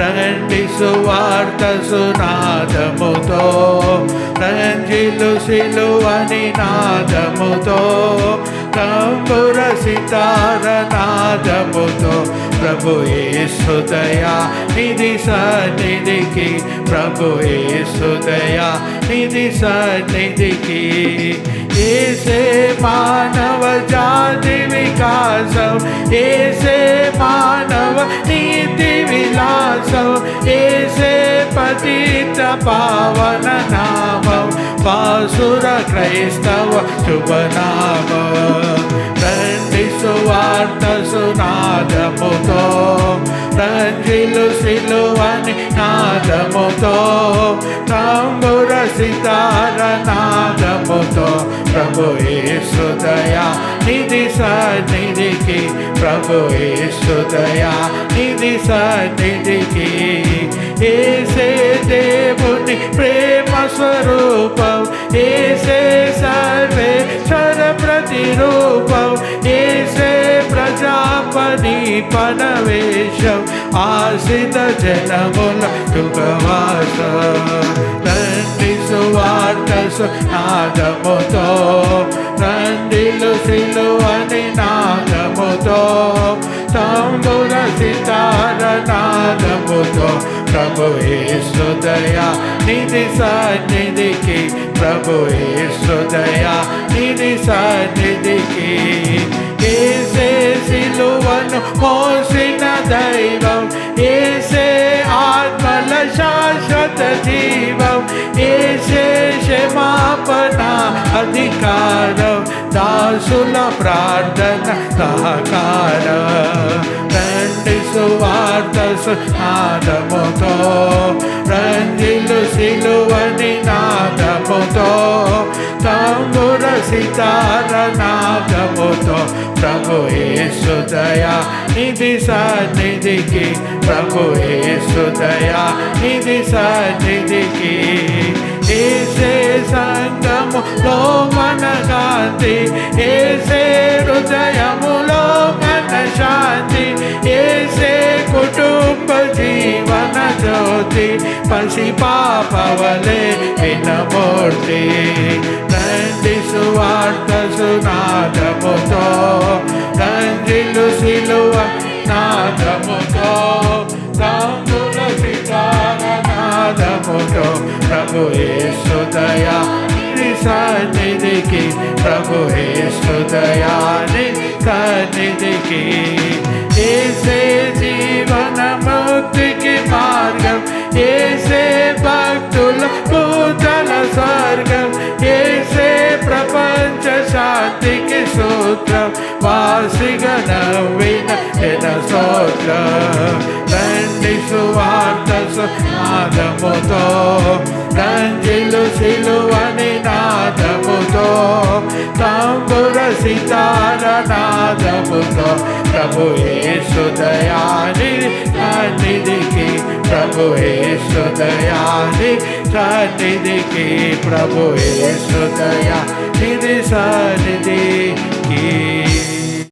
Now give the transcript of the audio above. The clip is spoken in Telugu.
రండి సువార్త సునాదముతో, రంజిల్లు సిలువని నాదముతో, తంబుర సితార నాదముతో, ప్రభు యేసు దయా నిధి సన్నిధికి, ప్రభు యేసు దయా నిధి సన్నిధికి. ఏసే మానవ జాతి వికాసం, ఏసే మానవ నీతి విలాసం, ఏసే పతిత పావన నామం, పాసుర క్రైస్తవ శుభనామం. రండి సువార్త సునాదముతో, రంజిల్లు సిలువని నాదముతో, తంబుర సితార నాదముతో, ప్రభు యేసు దయా నిధి సన్నిధికి, ప్రభు యేసు దయా నిధి సన్నిధికి. ఏసే దేవుని ప్రేమ స్వరూపం, ఏసే సర్వేశ్వర ప్రతిరూపం, ఏసే ప్రజాపతి పనవేశం, ఆశ్రిత జనముల యుగవాసం. రండి సువార్త సునాదముతో, రండిలు సిలువని నాదముతో, తంబుర సితార నాదముతో, ప్రభు యేసు దయా నిధి సన్నిధికి, ప్రభు యేసు దయా నిధి సన్నిధికి. ఏసే సిలువను మోసిన దైవం, ఏసే ఆత్మల శాశ్వత జీవం, ఏసే క్షమాపణ అధికారం, దాసుల ప్రార్థన సహకారం. రండి సువార్త సునాదముతో, రంజిల్లు సిలువని నాదముతో, తంబుర సితార నాదముతో, ప్రభు యేసు దయా నిధి సన్నిధికి, ప్రభు యేసు దయా నిధి సన్నిధికి. ఏసే సంగములో మన కాంతి, ఏసే హృదయములో మన శాంతి, ఏసే కుటుంబ జీవన జ్యోతి, పసి పాపవలే వినమూర్తి. రండి సువార్త సునాదముతో, రంజిల్లు సిలువ నాదముతో, తంబుర సితార నాదముతో, ప్రభు యేసు దయా నిధి సన్నిధికి, ప్రభు యేసు దయా నిధి సన్నిధికి. ఏసే జీవన ముక్తికి మార్గం, ఏసే భక్తుల పూజల స్వర్గం, ఏసే ప్రపంచ శాంతికి సూత్రం, వాసిగా నవ్విన జన స్తోత్రం. రండి సువార్త సునాదముతో, రంజిల్లు సిలువని నాదముతో, తంబుర సితార నాదముతో, ప్రభు యేసు దయా నిధి సన్నిధికి, ప్రభు యేసు దయా నిధి సన్నిధికి, ప్రభు యేసు దయా నిధి సన్నిధికి.